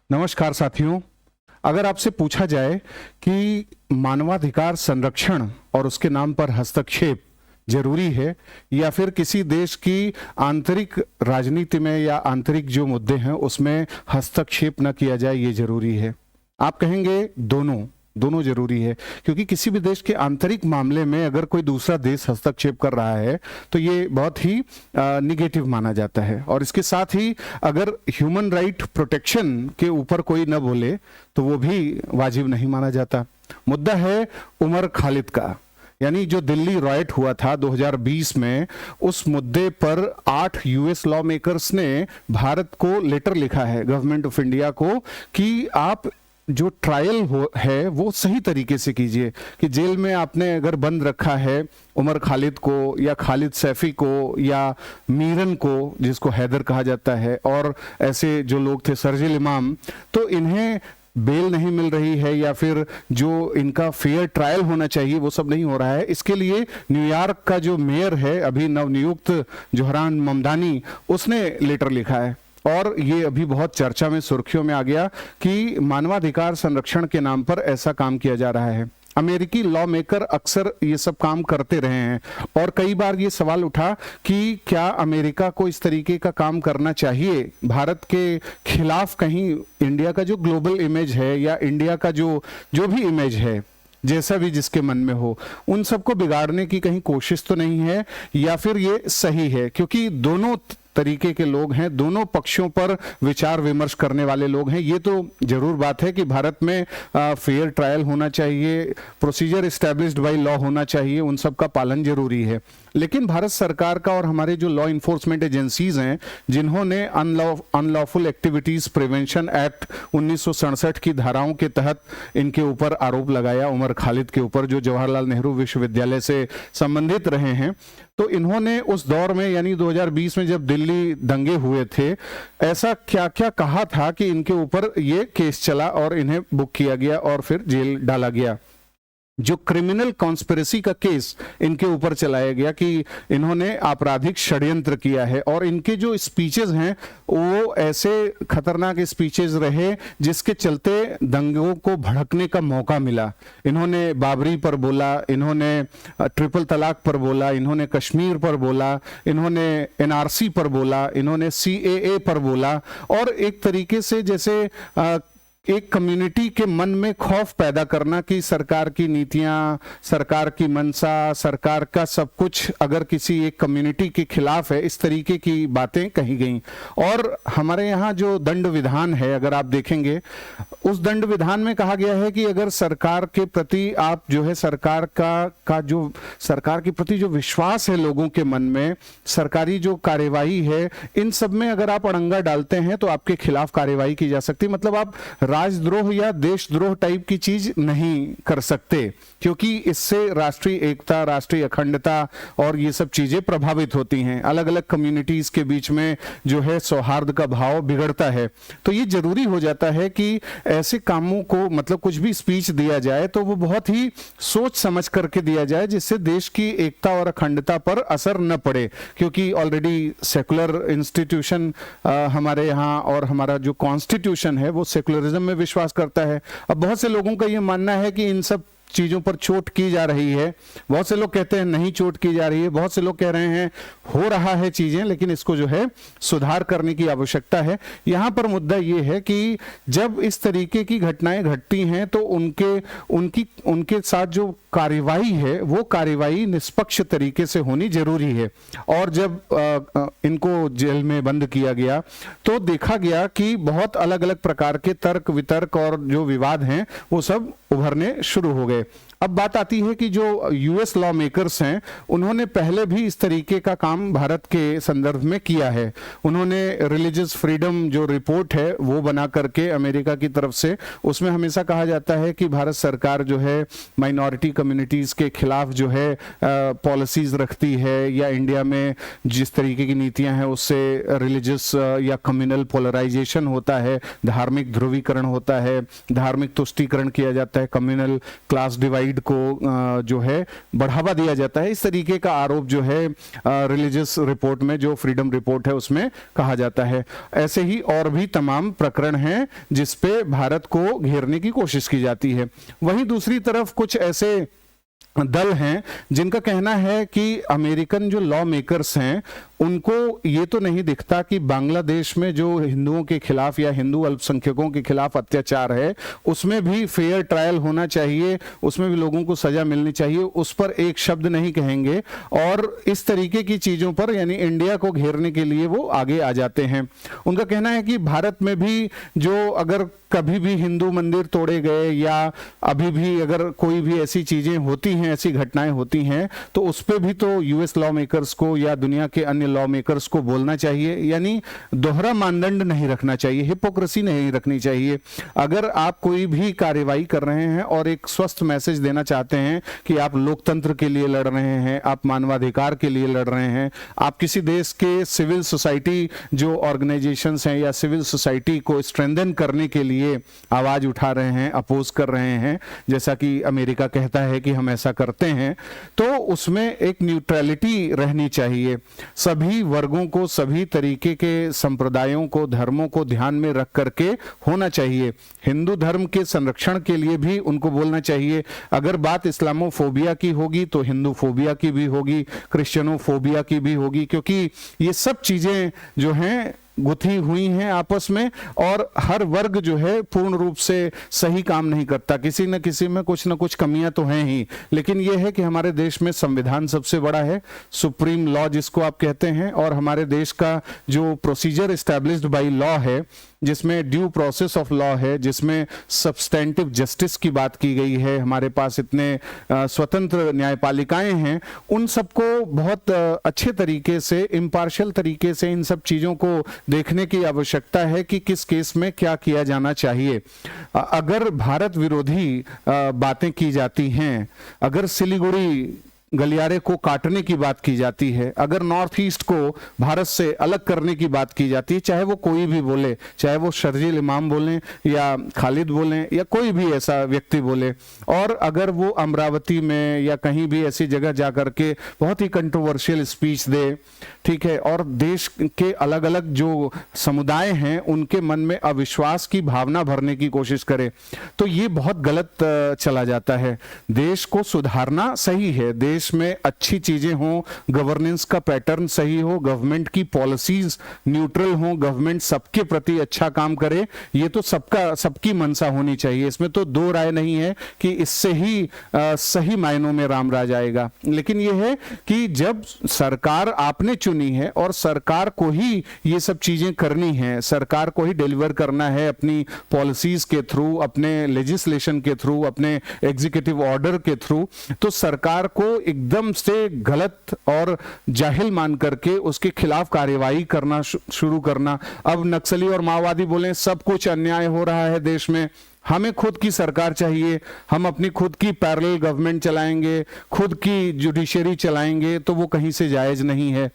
नमस्कार साथियों। अगर आपसे पूछा जाए कि मानवाधिकार संरक्षण और उसके नाम पर हस्तक्षेप जरूरी है या फिर किसी देश की आंतरिक राजनीति में या आंतरिक जो मुद्दे हैं उसमें हस्तक्षेप न किया जाए ये जरूरी है, आप कहेंगे दोनों जरूरी है। क्योंकि किसी भी देश के आंतरिक मामले में अगर कोई दूसरा देश हस्तक्षेप कर रहा है तो ये बहुत ही निगेटिव माना जाता है। और इसके साथ ही अगर ह्यूमन राइट प्रोटेक्शन के ऊपर कोई न बोले तो वो भी वाजिब नहीं माना जाता। मुद्दा है उमर खालिद का, यानी जो दिल्ली रॉयट हुआ था 2020 में, उस मुद्दे पर 8 यूएस लॉ मेकर्स ने भारत को लेटर लिखा है, गवर्नमेंट ऑफ इंडिया को, कि आप जो ट्रायल है वो सही तरीके से कीजिए। कि जेल में आपने अगर बंद रखा है उमर खालिद को या खालिद सैफी को या मीरन को, जिसको हैदर कहा जाता है, और ऐसे जो लोग थे शर्जील इमाम, तो इन्हें बेल नहीं मिल रही है या फिर जो इनका फेयर ट्रायल होना चाहिए वो सब नहीं हो रहा है। इसके लिए न्यूयॉर्क का जो मेयर है अभी नवनियुक्त जोहरान ममदानी, उसने लेटर लिखा है और ये अभी बहुत चर्चा में, सुर्खियों में आ गया कि मानवाधिकार संरक्षण के नाम पर ऐसा काम किया जा रहा है। अमेरिकी लॉ मेकर अक्सर ये सब काम करते रहे हैं और कई बार ये सवाल उठा कि क्या अमेरिका को इस तरीके का काम करना चाहिए। भारत के खिलाफ कहीं इंडिया का जो ग्लोबल इमेज है या इंडिया का जो भी इमेज है, जैसा भी जिसके मन में हो, उन सबको बिगाड़ने की कहीं कोशिश तो नहीं है, या फिर ये सही है। क्योंकि दोनों तरीके के लोग हैं, दोनों पक्षों पर विचार विमर्श करने वाले लोग हैं। ये तो जरूर बात है कि भारत में फेयर ट्रायल होना चाहिए, प्रोसीजर एस्टैब्लिश्ड बाय लॉ होना चाहिए, उन सब का पालन जरूरी है। लेकिन भारत सरकार का और हमारे जो लॉ इन्फोर्समेंट एजेंसीज हैं, जिन्होंने अनलॉफुल एक्टिविटीज प्रिवेंशन एक्ट 1967 की धाराओं के तहत इनके ऊपर आरोप लगाया, उमर खालिद के ऊपर, जो जवाहरलाल नेहरू विश्वविद्यालय से संबंधित रहे हैं, तो इन्होंने उस दौर में यानी 2020 में जब दिल्ली दंगे हुए थे, ऐसा क्या क्या कहा था कि इनके ऊपर ये केस चला और इन्हें बुक किया गया और फिर जेल डाला गया। जो क्रिमिनल कॉन्स्पिरेसी का केस इनके ऊपर चलाया गया कि इन्होंने आपराधिक षड्यंत्र किया है, और इनके जो स्पीचेस हैं वो ऐसे खतरनाक स्पीचेस रहे जिसके चलते दंगों को भड़कने का मौका मिला। इन्होंने बाबरी पर बोला, इन्होंने ट्रिपल तलाक पर बोला, इन्होंने कश्मीर पर बोला, इन्होंने एनआरसी पर बोला, इन्होंने सीएए पर बोला, और एक तरीके से जैसे एक कम्युनिटी के मन में खौफ पैदा करना कि सरकार की नीतियां, सरकार की मंशा, सरकार का सब कुछ अगर किसी एक कम्युनिटी के खिलाफ है, इस तरीके की बातें कही गई। और हमारे यहाँ जो दंड विधान है, अगर आप देखेंगे, उस दंड विधान में कहा गया है कि अगर सरकार के प्रति आप जो है सरकार के प्रति जो विश्वास है लोगों के मन में, सरकारी जो कार्यवाही है, इन सब में अगर आप अड़ंगा डालते हैं तो आपके खिलाफ कार्यवाही की जा सकती है। मतलब आप राजद्रोह या देशद्रोह टाइप की चीज नहीं कर सकते, क्योंकि इससे राष्ट्रीय एकता, राष्ट्रीय अखंडता और ये सब चीजें प्रभावित होती हैं। अलग अलग कम्युनिटीज के बीच में जो है सौहार्द का भाव बिगड़ता है। तो ये जरूरी हो जाता है कि ऐसे कामों को, मतलब कुछ भी स्पीच दिया जाए तो वो बहुत ही सोच समझ करके दिया जाए, जिससे देश की एकता और अखंडता पर असर न पड़े। क्योंकि ऑलरेडी सेकुलर इंस्टीट्यूशन हमारे यहाँ, और हमारा जो कॉन्स्टिट्यूशन है वो सेकुलरिज्म में विश्वास करता है। अब बहुत से लोगों का ये मानना है कि इन सब चीजों पर चोट की जा रही है, बहुत से लोग कहते हैं नहीं चोट की जा रही है, बहुत से लोग कह रहे हैं हो रहा है चीजें, लेकिन इसको जो है सुधार करने की आवश्यकता है। यहां पर मुद्दा ये है कि जब इस तरीके की घटनाएं घटती हैं तो उनके साथ जो कार्यवाही है वो कार्यवाही निष्पक्ष तरीके से होनी जरूरी है। और जब इनको जेल में बंद किया गया तो देखा गया कि बहुत अलग अलग प्रकार के तर्क वितर्क और जो विवाद हैं वो सब उभरने शुरू हो गए। अब बात आती है कि जो यूएस लॉ मेकर्स हैं, उन्होंने पहले भी इस तरीके का काम भारत के संदर्भ में किया है। उन्होंने रिलीजियस फ्रीडम जो रिपोर्ट है वो बना करके अमेरिका की तरफ से, उसमें हमेशा कहा जाता है कि भारत सरकार जो है माइनॉरिटी कम्युनिटीज के खिलाफ जो है पॉलिसीज रखती है, या इंडिया में जिस तरीके की नीतियां हैं उससे रिलीजियस या कम्युनल पोलराइजेशन होता है, धार्मिक ध्रुवीकरण होता है, धार्मिक तुष्टीकरण किया जाता है, कम्युनल क्लास डिवाइड जेनोसाइड को जो है बढ़ावा दिया जाता है, इस तरीके का आरोप जो है रिलीजियस रिपोर्ट में, जो फ्रीडम रिपोर्ट है उसमें कहा जाता है। ऐसे ही और भी तमाम प्रकरण हैं जिस पे भारत को घेरने की कोशिश की जाती है। वहीं दूसरी तरफ कुछ ऐसे दल हैं जिनका कहना है कि अमेरिकन जो लॉ मेकर्स हैं उनको ये तो नहीं दिखता कि बांग्लादेश में जो हिंदुओं के खिलाफ या हिंदू अल्पसंख्यकों के खिलाफ अत्याचार है उसमें भी फेयर ट्रायल होना चाहिए, उसमें भी लोगों को सजा मिलनी चाहिए, उस पर एक शब्द नहीं कहेंगे और इस तरीके की चीजों पर यानी इंडिया को घेरने के लिए वो आगे आ जाते हैं। उनका कहना है कि भारत में भी जो अगर कभी भी हिंदू मंदिर तोड़े गए या अभी भी अगर कोई भी ऐसी चीजें होती हैं, ऐसी घटनाएं होती हैं, तो उस पे भी तो यूएस लॉ मेकर्स को या दुनिया के अन्य लॉ मेकर्स को बोलना चाहिए, यानी दोहरा मानदंड नहीं रखना चाहिए, हिपोक्रेसी नहीं रखनी चाहिए। अगर आप कोई भी कार्रवाई कर रहे हैं और एक स्वस्थ मैसेज देना चाहते हैं कि आप लोकतंत्र के लिए लड़ रहे हैं, आप मानवाधिकार के लिए लड़ रहे हैं, आप किसी देश के सिविल सोसाइटी जो ऑर्गेनाइजेशंस हैं या सिविल सोसाइटी को स्ट्रेंथन करने के लिए आवाज उठा रहे हैं, अपोज कर रहे हैं, जैसा कि अमेरिका कहता है कि हम ऐसा करते हैं, तो उसमें एक न्यूट्रलिटी रहनी चाहिए। सभी वर्गों को, सभी तरीके के संप्रदायों को, धर्मों को ध्यान में रख करके होना चाहिए। हिंदू धर्म के संरक्षण के लिए भी उनको बोलना चाहिए। अगर बात इस्लामोफोबिया की होगी तो हिंदू फोबिया की भी होगी, क्रिश्चियनोफोबिया की भी होगी, क्योंकि ये सब चीजें जो हैं गुथी हुई हैं आपस में और हर वर्ग जो है पूर्ण रूप से सही काम नहीं करता, किसी न किसी में कुछ न कुछ कमियां तो हैं ही। लेकिन यह है कि हमारे देश में संविधान सबसे बड़ा है, सुप्रीम लॉ जिसको आप कहते हैं, और हमारे देश का जो प्रोसीजर एस्टैब्लिश्ड बाय लॉ है, जिसमें ड्यू प्रोसेस ऑफ लॉ है, जिसमें सब्सटेंटिव जस्टिस की बात की गई है, हमारे पास इतने स्वतंत्र न्यायपालिकाएं हैं, उन सबको बहुत अच्छे तरीके से, इम्पार्शियल तरीके से इन सब चीजों को देखने की आवश्यकता है कि किस केस में क्या किया जाना चाहिए। अगर भारत विरोधी बातें की जाती हैं, अगर सिलीगुड़ी गलियारे को काटने की बात की जाती है, अगर नॉर्थ ईस्ट को भारत से अलग करने की बात की जाती है, चाहे वो कोई भी बोले, चाहे वो शर्जील इमाम बोलें या खालिद बोलें या कोई भी ऐसा व्यक्ति बोले, और अगर वो अमरावती में या कहीं भी ऐसी जगह जाकर के बहुत ही कंट्रोवर्शियल स्पीच दे, ठीक है, और देश के अलग अलग जो समुदाय हैं उनके मन में अविश्वास की भावना भरने की कोशिश करे, तो ये बहुत गलत चला जाता है। देश को सुधारना सही है, देश में अच्छी चीजें हों, गवर्नेंस का पैटर्न सही हो, गवर्नमेंट की पॉलिसीज न्यूट्रल हो, गवर्नमेंट सबके प्रति अच्छा काम करे, ये तो सबकी मंशा होनी चाहिए। इसमें तो दो राय नहीं है कि इससे ही सही मायनों में राम राज आएगा। लेकिन यह है कि जब सरकार आपने चुनी है और सरकार को ही ये सब चीजें करनी है, सरकार को ही डिलीवर करना है अपनी पॉलिसीज के थ्रू, अपने लेजिस्लेशन के थ्रू, अपने एग्जीक्यूटिव ऑर्डर के थ्रू, तो सरकार को एकदम से गलत और जाहिल मान करके उसके खिलाफ कार्यवाही करना शुरू करना। अब नक्सली और माओवादी बोले सब कुछ अन्याय हो रहा है देश में, हमें खुद की सरकार चाहिए, हम अपनी खुद की पैरेलल गवर्नमेंट चलाएंगे, खुद की जुडिशरी चलाएंगे, तो वो कहीं से जायज नहीं है।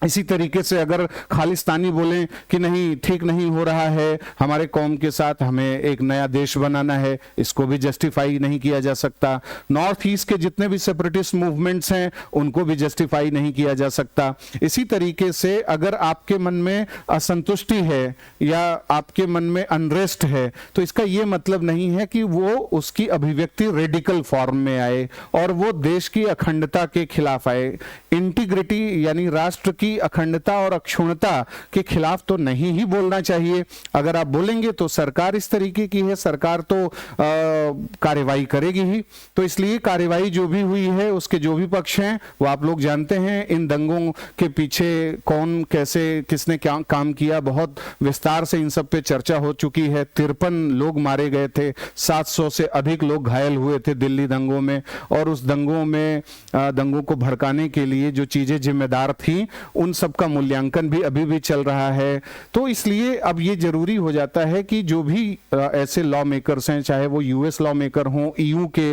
इसी तरीके से अगर खालिस्तानी बोलें कि नहीं ठीक नहीं हो रहा है हमारे कौम के साथ, हमें एक नया देश बनाना है, इसको भी जस्टिफाई नहीं किया जा सकता। नॉर्थ ईस्ट के जितने भी सेपरेटिस्ट मूवमेंट्स हैं उनको भी जस्टिफाई नहीं किया जा सकता। इसी तरीके से अगर आपके मन में असंतुष्टि है या आपके मन में अनरेस्ट है, तो इसका ये मतलब नहीं है कि वो उसकी अभिव्यक्ति रेडिकल फॉर्म में आए और वो देश की अखंडता के खिलाफ आए। इंटीग्रिटी यानी राष्ट्र की अखंडता और अक्षुण्णता के खिलाफ तो नहीं ही बोलना चाहिए। अगर आप बोलेंगे तो सरकार इस तरीके की है, सरकार तो कार्रवाई करेगी ही। तो इसलिए कार्रवाई जो भी हुई है उसके जो भी पक्ष हैं वो आप लोग जानते हैं। इन दंगों के पीछे कौन कैसे किसने क्या काम किया, बहुत विस्तार से इन सब पे चर्चा हो चुकी है। 53 लोग मारे गए थे, 700 से अधिक लोग घायल हुए थे दिल्ली दंगों में, और उस दंगों को भड़काने के लिए जो चीजें जिम्मेदार थी उन सब का मूल्यांकन भी अभी भी चल रहा है। तो इसलिए अब ये जरूरी हो जाता है कि जो भी ऐसे लॉ मेकर्स हैं, चाहे वो यूएस लॉ मेकर हों, ईयू के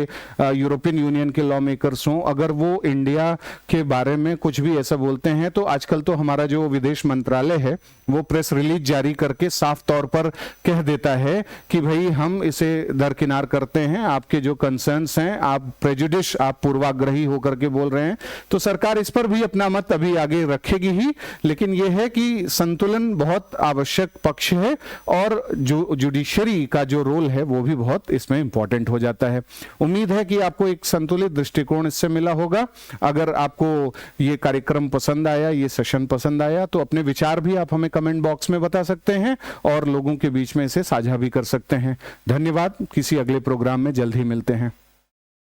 यूरोपियन यूनियन के लॉ मेकर्स हों, अगर वो इंडिया के बारे में कुछ भी ऐसा बोलते हैं तो आजकल तो हमारा जो विदेश मंत्रालय है वो प्रेस रिलीज जारी करके साफ तौर पर कह देता है कि भाई हम इसे दरकिनार करते हैं, आपके जो कंसर्न्स हैं, आप प्रेजुडिस, आप पूर्वाग्रही होकर के बोल रहे हैं। तो सरकार इस पर भी अपना मत अभी आगे रखेगी ही, लेकिन यह है कि संतुलन बहुत आवश्यक पक्ष है और जो जुडिशरी का जो रोल है वो भी बहुत इसमें इंपॉर्टेंट हो जाता है। उम्मीद है कि आपको एक संतुलित दृष्टिकोण इससे मिला होगा। अगर आपको ये कार्यक्रम पसंद आया, ये सेशन पसंद आया, तो अपने विचार भी आप हमें कमेंट बॉक्स में बता सकते हैं और लोगों के बीच में इसे साझा भी कर सकते हैं। धन्यवाद। किसी अगले प्रोग्राम में जल्द ही मिलते हैं।